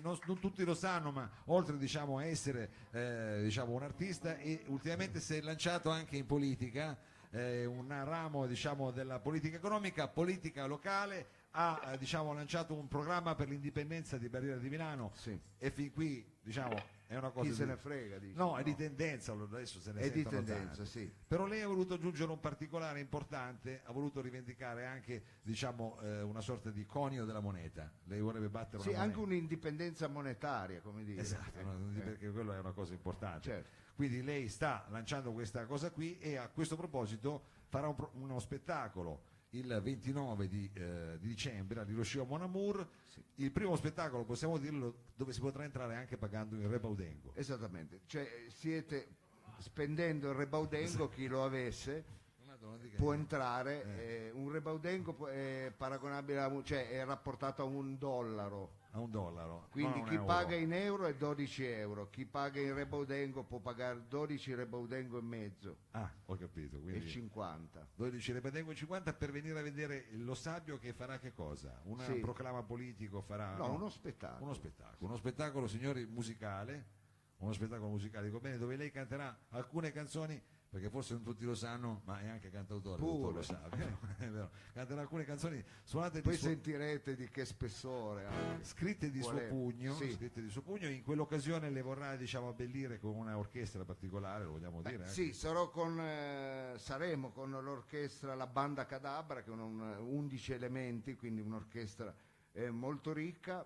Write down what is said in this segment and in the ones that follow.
non tutti lo sanno, ma oltre diciamo, a essere diciamo, un artista, e ultimamente si è lanciato anche in politica, un ramo diciamo, della politica economica, politica locale, ha diciamo, lanciato un programma per l'indipendenza di Barriera di Milano, Sì. e fin qui diciamo, è una cosa Chi se ne frega, dici, no, è di tendenza, adesso se ne è di sentono tendenza, tante. sì. Però lei ha voluto aggiungere un particolare importante, ha voluto rivendicare anche diciamo, una sorta di conio della moneta. Lei vorrebbe battere Sì, una anche moneta. un'indipendenza monetaria, come dire. Esatto, perché quello è una cosa importante. Certo. Quindi lei sta lanciando questa cosa qui, e a questo proposito farà uno spettacolo il 29 di dicembre all'Hiroshima Mon Amour. Sì. Il primo spettacolo, possiamo dirlo, dove si potrà entrare anche pagando il Rebaudengo. Esattamente, cioè siete spendendo il Rebaudengo, chi lo avesse può entrare, un Rebaudengo è paragonabile cioè è rapportato a $1, A $1, quindi non a chi un paga euro. in euro è 12 euro, chi paga in Rebaudengo può pagare 12 Rebaudengo e mezzo Ah, ho capito, e quindi 50. 12 Rebaudengo e 50 per venire a vedere Lo Sabbio, che farà che cosa? Un Sì. proclama politico farà? No, uno spettacolo. Uno spettacolo, signori, musicale, uno spettacolo musicale, dico bene, dove lei canterà alcune canzoni, perché forse non tutti lo sanno, ma è anche cantautore, il dottor Lo Sabbio, è vero. Canterà alcune canzoni suonate Poi di suo, sentirete di che spessore anche. scritte di suo Qual è? pugno, Sì. scritte di suo pugno, in quell'occasione le vorrà diciamo abbellire con una orchestra particolare, lo vogliamo dire? Sì, saremo con l'orchestra, la Banda Cadabra, che è 11 elementi, quindi un'orchestra molto ricca.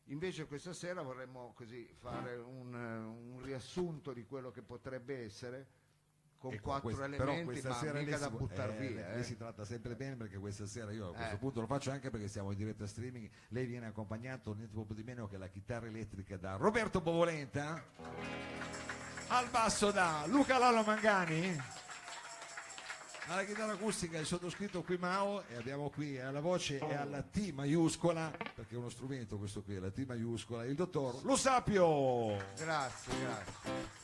Invece questa sera vorremmo così fare un riassunto di quello che potrebbe essere, con Ecco, 4 però elementi, questa ma sera mica lei da si, buttare via. lei si tratta sempre bene, perché questa sera io a questo Eh. punto lo faccio anche perché siamo in diretta streaming. Lei viene accompagnato niente poco di meno che la chitarra elettrica da Roberto Bovolenta, al basso da Luca Lalo Mangani, alla chitarra acustica il sottoscritto qui Mao, e abbiamo qui alla voce e alla T maiuscola, perché è uno strumento questo qui, la T maiuscola, il dottor Lo Sapio. Grazie, grazie.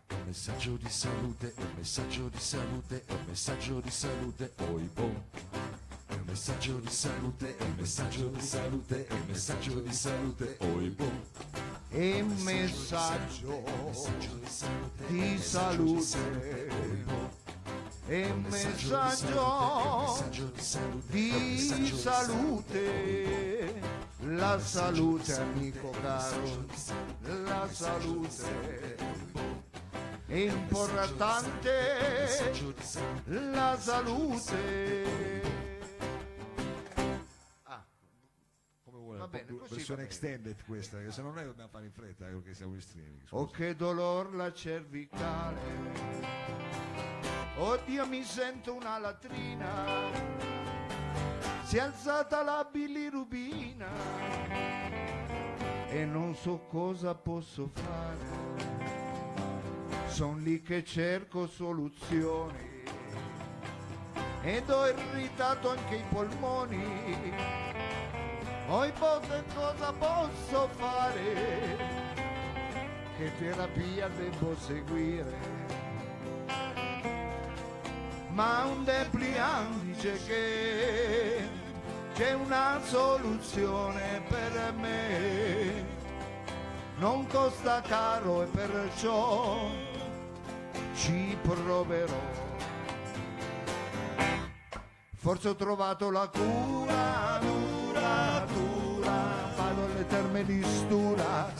Un messaggio di salute, un messaggio di salute, un messaggio di salute, oi boh. Un messaggio di salute, un messaggio di salute, un messaggio di salute, oi boh. E un messaggio di salute, e un messaggio di salute, la salute amico caro, la salute è importante, la salute. Come vuole, Va bene, così versione va bene. extended questa, che se no noi dobbiamo fare in fretta, perché siamo in streaming. scusa. Oh che dolor la cervicale, oddio mi sento una latrina, si è alzata la bilirubina e non so cosa posso fare, son lì che cerco soluzioni ed ho irritato anche i polmoni, oi che cosa posso fare, che terapia devo seguire, ma un dépliant dice che c'è una soluzione per me, non costa caro e perciò ci proverò, forse ho trovato la cura, vado alle terme di Stura,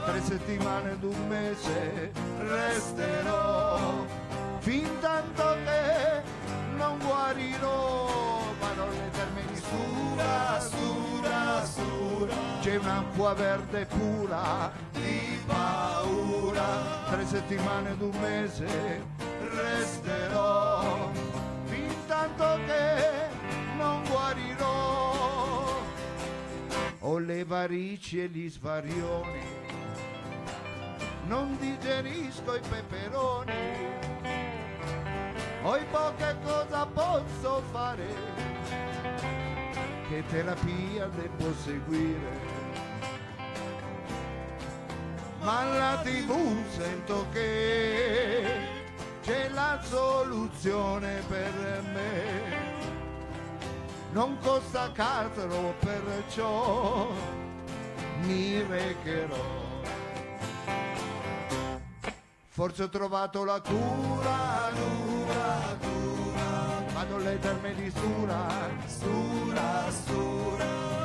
3 settimane ed un mese resterò, fin tanto che non guarirò, vado alle terme di Stura, c'è un'acqua verde pura, di paura, 3 settimane ed un mese resterò, fin tanto che non guarirò, ho le varici e gli svarioni, non digerisco i peperoni, oi che cosa posso fare, che terapia devo seguire, ma alla TV sento che c'è la soluzione per me, non costa caro, perciò mi recherò. Forse ho trovato la cura, vado alle terme di Stura,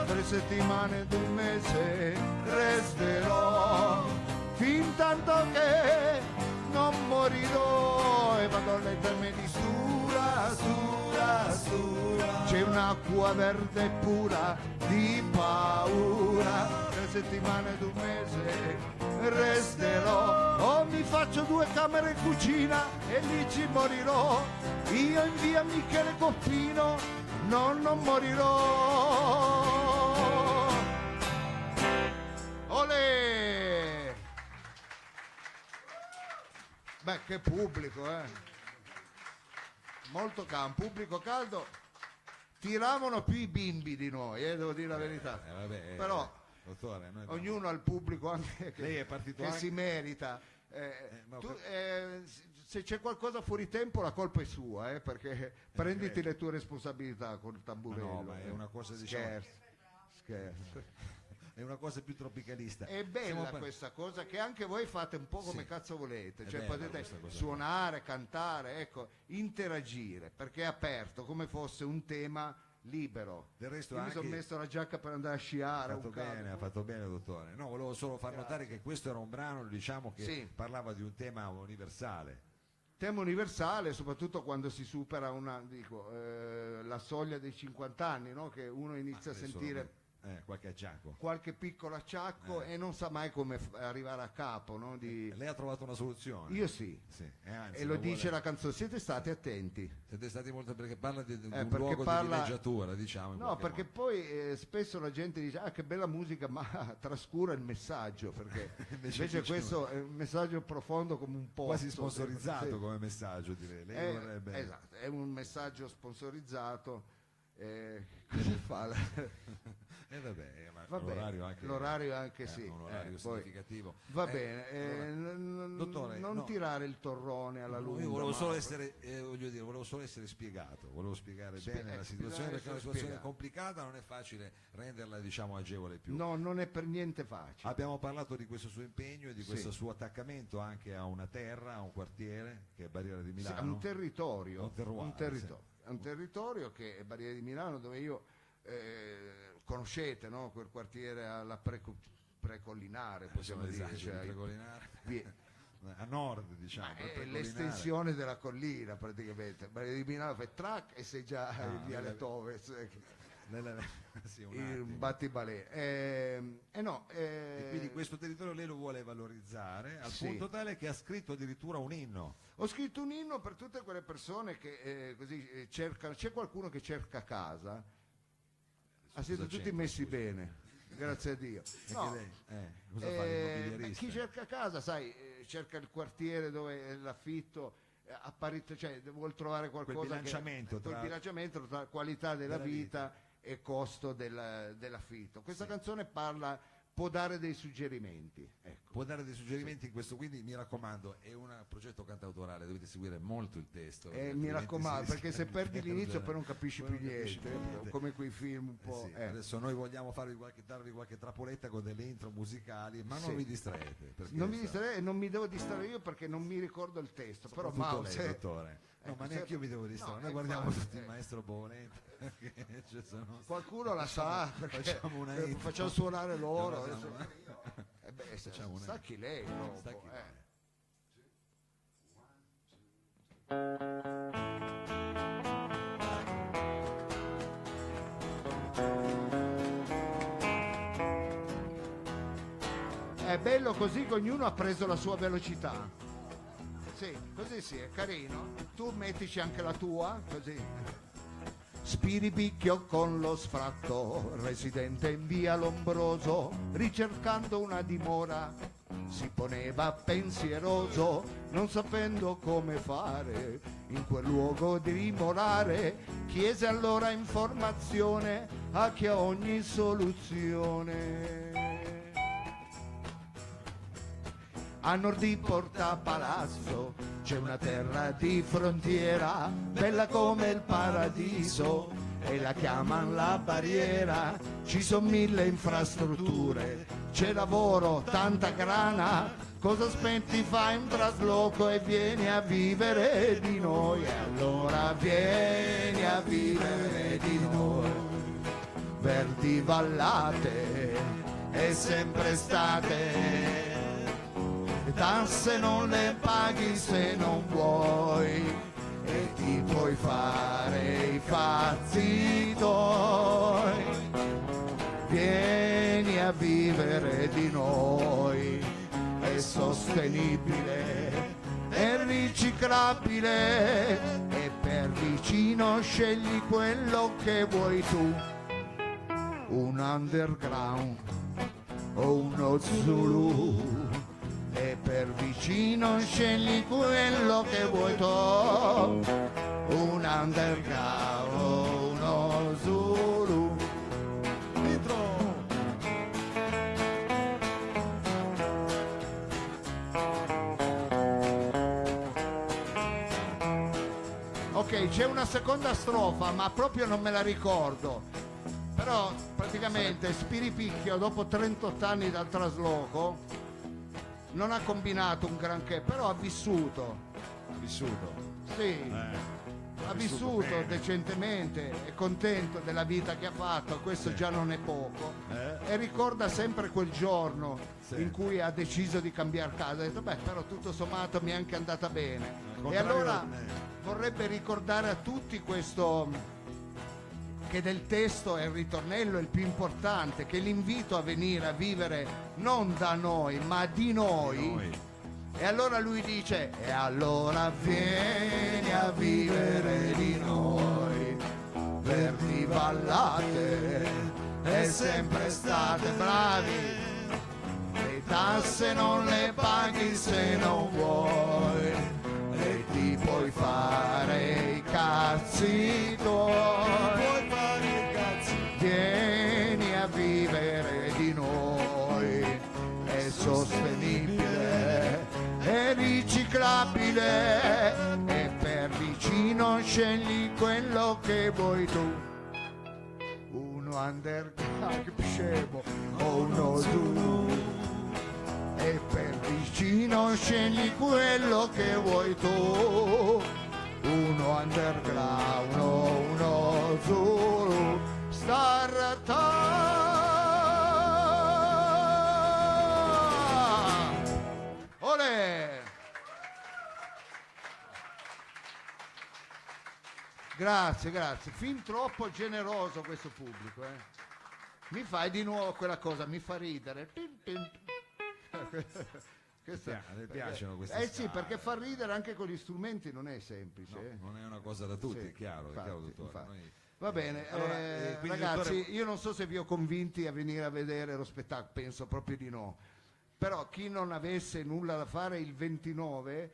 3 settimane ed un mese resterò, fin tanto che non morirò, e vado alle terme di Stura, c'è un'acqua verde pura di paura, 3 settimane ed un mese resterò, o mi faccio 2 camere in cucina e lì ci morirò, io in via Michele Coppino non morirò. Olè! Beh, che pubblico, molto caldo, pubblico caldo. Tiravano più i bimbi di noi, devo dire la verità. Vabbè, però dottore, noi ognuno ha il pubblico anche lei è partito che anche... si merita. ma Tu, se c'è qualcosa fuori tempo la colpa è sua, perché prenditi le tue responsabilità con il tamburello. No, ma è una cosa, diciamo... Scherzo. È una cosa più tropicalista. È bella questa cosa che anche voi fate un po' come Sì. cazzo volete, È cioè bella potete questa cosa suonare, cantare, ecco, interagire, perché è aperto come fosse un tema libero. Del resto Io mi anche... sono messo la giacca per andare a sciare. Ha fatto bene, dottore. No, volevo solo far notare che questo era un brano, diciamo, che Sì. parlava di un tema universale. Tema universale, soprattutto quando si supera la soglia dei 50 anni, no? Che uno inizia a Adesso sentire qualche acciacco. qualche piccolo acciacco e non sa mai come arrivare a capo, no? Lei ha trovato una soluzione? Io sì. Sì. Anzi, E lo dice vuole... la canzone, siete stati attenti. Siete stati molto, perché parla di un perché luogo parla- di villeggiatura, diciamo. in No, qualche perché modo. poi spesso la gente dice che bella musica, ma trascura il messaggio, perché invece questo è un messaggio profondo come un pozzo. Quasi sponsorizzato Sì. come messaggio, direi. Lei vorrebbe... Esatto, è un messaggio sponsorizzato. Cosa fa? vabbè, ma Vabbè, l'orario anche, l'orario sì. un orario Poi- significativo. Va bene, dottore, non no. tirare il torrone alla lunga. Io volevo ma- solo essere spiegato, volevo spiegare bene la situazione, perché è una situazione spiegare. complicata, non è facile renderla, diciamo, agevole più. No, non è per niente facile. Abbiamo parlato di questo suo impegno e di Sì. questo suo attaccamento anche a una terra, a un quartiere che è Barriera di Sì, Milano. è un territorio, Un terroir, sì. è un territorio che è Barriera di Milano, dove io conoscete, no? Quel quartiere alla precollinare, possiamo dire, esageri, cioè, precollinare. vi- A nord, diciamo. per è precollinare. l'estensione della collina praticamente. Barriera di Milano fai track e sei già in Viale nella- Toves, sì, un il attimo. battibalè. E quindi questo territorio lei lo vuole valorizzare al Sì. punto tale che ha scritto addirittura un inno. Ho scritto un inno per tutte quelle persone che così cercano, c'è qualcuno che cerca casa, siete tutti c'entra, messi scusi? bene, grazie a Dio. Perché No, lei, cosa fa l'immobiliarista? chi cerca casa, sai, cerca il quartiere dove è l'affitto, a parità, cioè vuol trovare qualcosa bilanciamento quel tra- bilanciamento tra qualità della vita e costo dell'affitto. Questa canzone può dare dei suggerimenti, ecco. Può dare dei suggerimenti in questo, quindi mi raccomando, è un progetto cantautorale, dovete seguire molto il testo. Mi altrimenti raccomando, si perché se rischia di perdi l'inizio perdere. poi non capisci Poi più non capisci niente, più niente. come quei film un po'. Sì, adesso noi vogliamo darvi qualche trappoletta con delle intro musicali, ma non Sì. vi distraete. perché Non mi sa- distrarrei e non mi devo distrarre io perché non mi ricordo il testo, però soprattutto Mao, lei, dottore. No, ecco, ma neanche se- io mi devo distrarre. no, Noi guardiamo infatti, tutti il maestro Bovolente. perché ci sono- qualcuno la sa, perché facciamo una intro. facciamo suonare loro. Facciamo adesso- Facciamo una- sa chi lei dopo, Sta chi- È bello così che ognuno ha preso la sua velocità. Sì, così sì, è carino. Tu mettici anche la tua, così. Spiribicchio con lo sfratto, residente in via Lombroso, ricercando una dimora, si poneva pensieroso, non sapendo come fare in quel luogo di dimorare, chiese allora informazione a chi ha ogni soluzione. A nord di Porta Palazzo c'è una terra di frontiera, bella come il paradiso, e la chiamano la barriera. Ci sono 1000 infrastrutture, c'è lavoro, tanta grana. Cosa aspetti? Fai un trasloco e vieni a vivere di noi. E allora vieni a vivere di noi. Verdi vallate è sempre estate, le tasse non le paghi se non vuoi e ti puoi fare i fatti tuoi. Vieni a vivere di noi, è sostenibile, è riciclabile e per vicino scegli quello che vuoi tu. Un underground o uno Zulu e per vicino scegli quello che vuoi tu. Un underground o uno Zulu. Ok, c'è una seconda strofa ma proprio non me la ricordo. Però praticamente Spiripicchio dopo 38 anni dal trasloco non ha combinato un granché, però ha vissuto. Ha vissuto. Sì, ha vissuto bene. decentemente, è contento della vita che ha fatto, questo già non è poco. E ricorda sempre quel giorno in cui ha deciso di cambiare casa. Ha detto, beh, però tutto sommato mi è anche andata bene. E contrario allora a me. vorrebbe ricordare a tutti questo, che del testo è il ritornello il più importante, che l'invito a venire a vivere non da noi ma di noi. E allora lui dice, e allora vieni a vivere di noi, verdi vallate è sempre estate, bravi, le tasse non le paghi se non vuoi e ti puoi fare i cazzi tuoi. Vieni a vivere di noi, è sostenibile, è riciclabile e per vicino scegli quello che vuoi tu. Uno underground, che scemo, o uno Zulu e per vicino scegli quello che vuoi tu. Uno underground o uno Zulu, Olè! Grazie, grazie. Fin troppo generoso questo pubblico, eh. Mi fai di nuovo quella cosa, mi fa ridere. Le piacciono queste sì, scale. perché far ridere anche con gli strumenti non è semplice. No, non è una cosa da tutti, Sì, è chiaro, infatti, dottore. infatti. Noi- Va bene, allora, quindi, ragazzi, dottore- io non so se vi ho convinti a venire a vedere lo spettacolo, penso proprio di no. Però chi non avesse nulla da fare il 29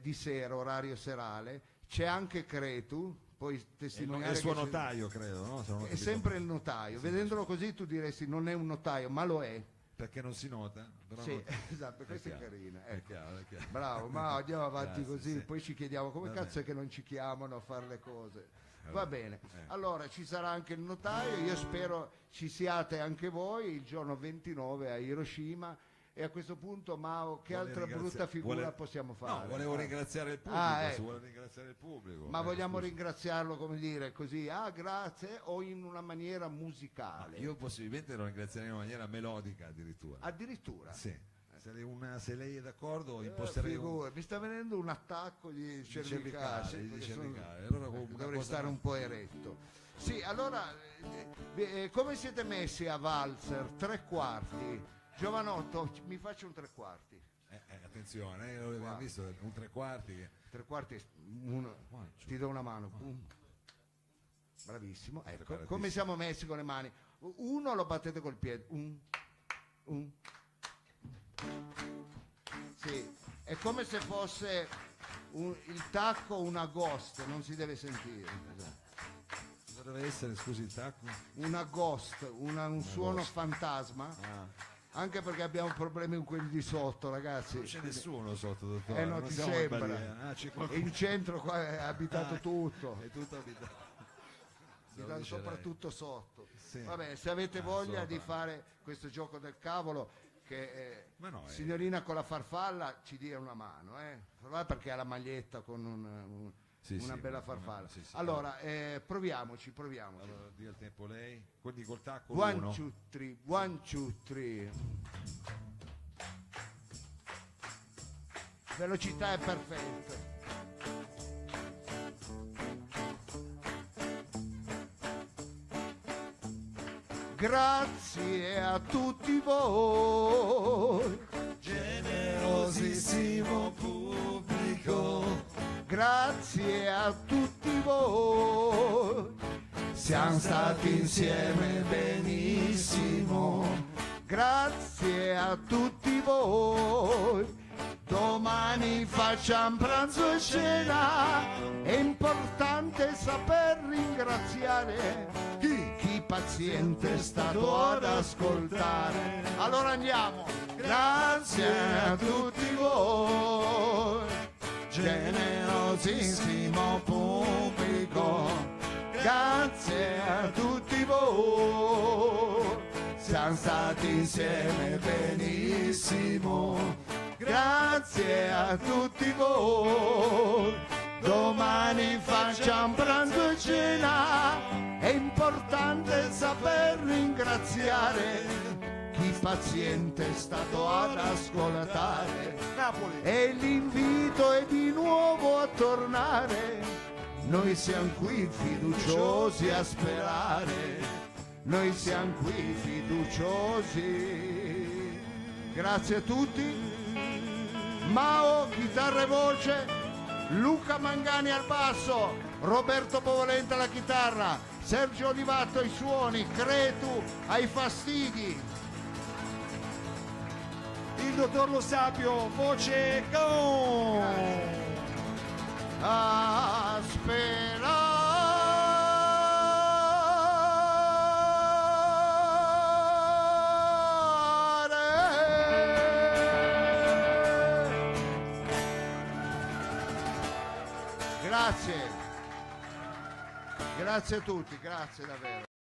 di sera, orario serale, c'è anche Cretu, poi è testimoniare il suo che c'è- notaio, credo, no? Se non ho è capito sempre male. il notaio. Vedendolo così tu diresti non è un notaio, ma lo è. Perché non si nota? Però Sì, non- esatto, questa è chiaro, carina. È Ecco. chiaro, è chiaro. Bravo, ma andiamo avanti Grazie, così, sì. poi ci chiediamo come Va cazzo bene. è che non ci chiamano a fare le cose. Va Vabbè. bene, allora ci sarà anche il notaio, io spero ci siate anche voi il giorno 29 a Hiroshima. E a questo punto, Mao, che Vuole altra ringrazia- brutta figura vuole- possiamo fare? No, volevo ringraziare il pubblico, Ah, se ecco. vuole ringraziare il pubblico. Ma vogliamo scusi. ringraziarlo, come dire, così, grazie, o in una maniera musicale? Io possibilmente lo ringrazierei in una maniera melodica addirittura. Addirittura. Sì. Se lei è d'accordo imposterei un... Figura, mi sta venendo un attacco di cervicale, di perché cervicale. Allora, una dovrei cosa stare no. un po' eretto. Sì, allora, come siete messi a valzer? 3/4? Giovanotto, mi faccio un 3/4. Attenzione, abbiamo visto un 3/4 che... 3/4, ti do una mano. Bravissimo, ecco. Preparatissimo. Come siamo messi con le mani? Uno lo battete col piede. Sì, è come se fosse il tacco una ghost, non si deve sentire. Cosa deve essere, scusi, il tacco? Una ghost, un suono ghost. fantasma. Anche perché abbiamo problemi con quelli di sotto, ragazzi. Non c'è nessuno sotto, dottore. No, non ti siamo in sembra. barriera. C'è E qualcuno. in centro qua è abitato tutto. È tutto abitato. Mi dice soprattutto sotto. Sì. Vabbè, se avete voglia di assolutamente. fare questo gioco del cavolo, che Ma no, signorina con la farfalla ci dia una mano, perché ha la maglietta con Sì, una sì, bella ma- farfalla. sì, sì. Allora, proviamoci. Allora, dia il tempo lei. Quindi col tacco One, l'uno. two, three, one, two, three. Velocità è perfetta. Grazie a tutti voi, Generosissimo pubblico, grazie a tutti voi, siamo stati insieme benissimo. grazie a tutti voi. Domani facciamo pranzo e cena, è importante saper ringraziare chi paziente è stato ad ascoltare. Allora andiamo, grazie a tutti voi, generosissimo pubblico, grazie a tutti voi, siamo stati insieme benissimo. Grazie a tutti voi, domani facciamo pranzo e cena, è importante saper ringraziare chi paziente è stato ad ascoltare. Napoli. E l'invito è di nuovo a tornare, noi siamo qui fiduciosi a sperare, noi siamo qui fiduciosi. Grazie a tutti. Mao, chitarra e voce, Luca Mangani al basso, Roberto Bovolenta alla chitarra, Sergio Olivato ai suoni, Cretu ai fastidi. Il dottor Lo Sapio, voce go! A sperare. Grazie. Grazie a tutti, grazie davvero.